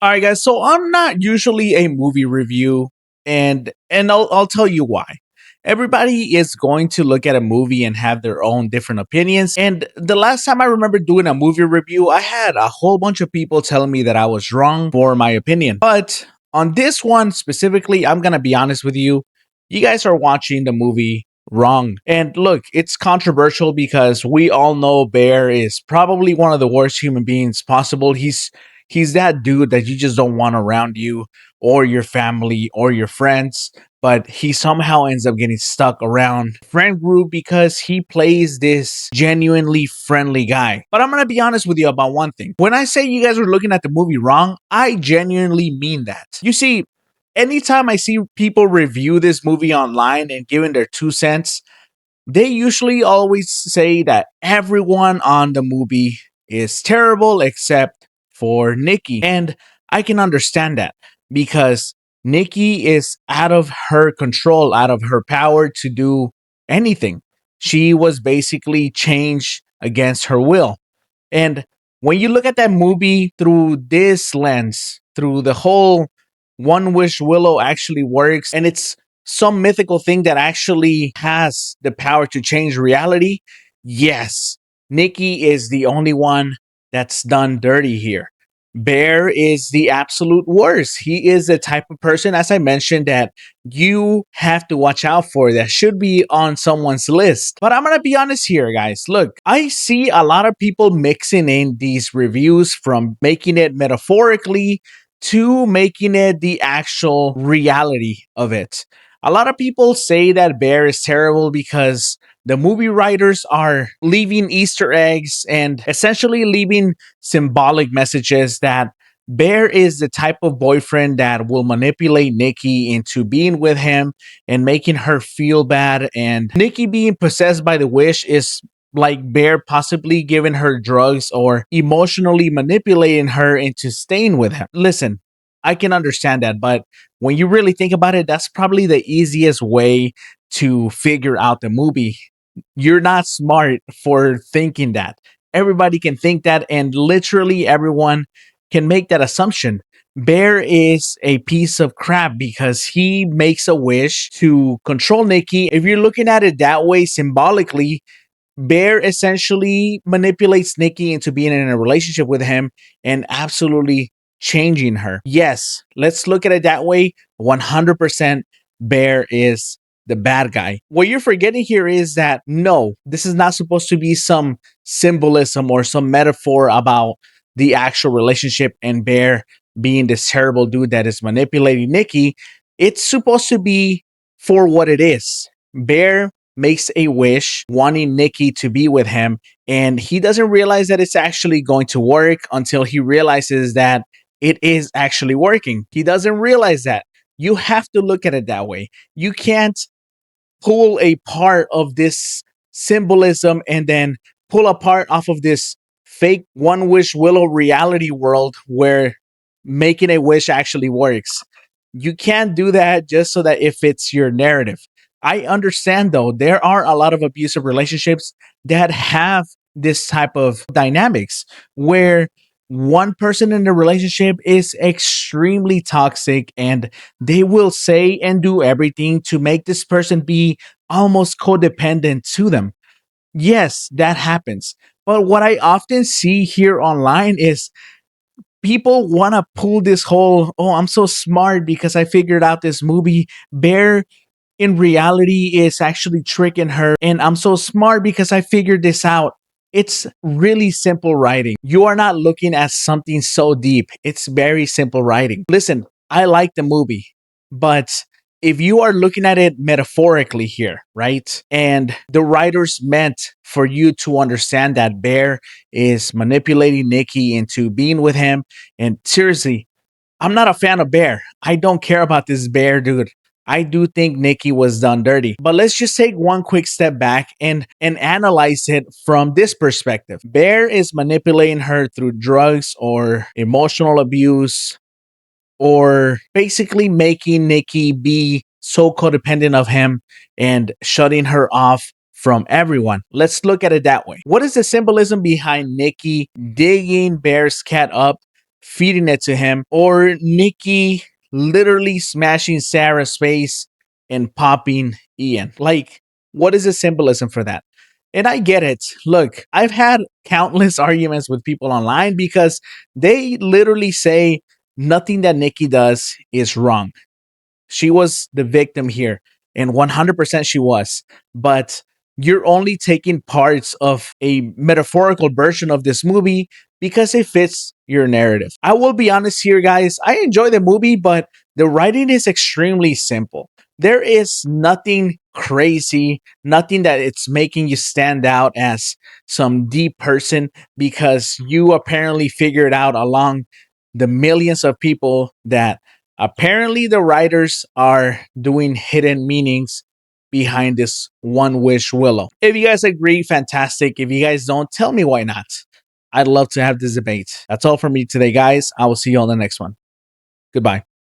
All right, guys. So I'm not usually a movie review, and I'll tell you why. Everybody is going to look at a movie and have their own different opinions. And the last time I remember doing a movie review, I had a whole bunch of people telling me that I was wrong for my opinion. But on this one specifically, I'm gonna be honest with you. You guys are watching the movie wrong. And look, it's controversial because we all know Bear is probably one of the worst human beings possible. He's that dude that you just don't want around you or your family or your friends, but he somehow ends up getting stuck around friend group because he plays this genuinely friendly guy. But I'm going to be honest with you about one thing. When I say you guys are looking at the movie wrong, I genuinely mean that. You see, anytime I see people review this movie online and giving their 2 cents, they usually always say that everyone on the movie is terrible except for Nikki. And I can understand that because Nikki is out of her control, out of her power to do anything. She was basically changed against her will. And when you look at that movie through this lens, through the whole One Wish Willow actually works, and it's some mythical thing that actually has the power to change reality, yes, Nikki is the only one that's done dirty here. Bear is the absolute worst. He is the type of person, as I mentioned, that you have to watch out for, that should be on someone's list. But I'm going to be honest here, guys. Look, I see a lot of people mixing in these reviews from making it metaphorically to making it the actual reality of it. A lot of people say that Bear is terrible because the movie writers are leaving Easter eggs and essentially leaving symbolic messages that Bear is the type of boyfriend that will manipulate Nikki into being with him and making her feel bad. And Nikki being possessed by the wish is like Bear possibly giving her drugs or emotionally manipulating her into staying with him. Listen, I can understand that, but when you really think about it, that's probably the easiest way to figure out the movie. You're not smart for thinking that. Everybody can think that, and literally everyone can make that assumption. Bear is a piece of crap because he makes a wish to control Nikki. If you're looking at it that way symbolically, Bear essentially manipulates Nikki into being in a relationship with him and absolutely changing her. Yes, let's look at it that way. 100% Bear is the bad guy. What you're forgetting here is that no, this is not supposed to be some symbolism or some metaphor about the actual relationship and Bear being this terrible dude that is manipulating Nikki. It's supposed to be for what it is. Bear makes a wish wanting Nikki to be with him, and he doesn't realize that it's actually going to work until he realizes that it is actually working. He doesn't realize that. You have to look at it that way. You can't pull a part of this symbolism and then pull a part off of this fake One Wish Willow reality world where making a wish actually works. You can't do that just so that it fits your narrative. I understand though, there are a lot of abusive relationships that have this type of dynamics where one person in the relationship is extremely toxic and they will say and do everything to make this person be almost codependent to them. Yes, that happens. But what I often see here online is people want to pull this whole, oh, I'm so smart because I figured out this movie. Bear in reality is actually tricking her, and I'm so smart because I figured this out. It's really simple writing. You are not looking at something so deep. It's very simple writing. Listen, I like the movie, but if you are looking at it metaphorically here, right? And the writers meant for you to understand that Bear is manipulating Nikki into being with him. And seriously, I'm not a fan of Bear. I don't care about this Bear dude. I do think Nikki was done dirty. But let's just take one quick step back and analyze it from this perspective. Bear is manipulating her through drugs or emotional abuse or basically making Nikki be so codependent of him and shutting her off from everyone. Let's look at it that way. What is the symbolism behind Nikki digging Bear's cat up feeding it to him, or Nikki literally smashing Sarah's face and popping Ian. Like, what is the symbolism for that? And I get it. Look, I've had countless arguments with people online because they literally say nothing that Nikki does is wrong. She was the victim here, and 100% she was. But you're only taking parts of a metaphorical version of this movie because it fits your narrative. I will be honest here, guys. I enjoy the movie, but the writing is extremely simple. There is nothing crazy, nothing that it's making you stand out as some deep person because you apparently figured out along the millions of people that apparently, the writers are doing hidden meanings behind this one wish willow. If you guys agree, fantastic. If you guys don't, tell me why not. I'd love to have this debate. That's all for me today, guys. I will see you on the next one. Goodbye.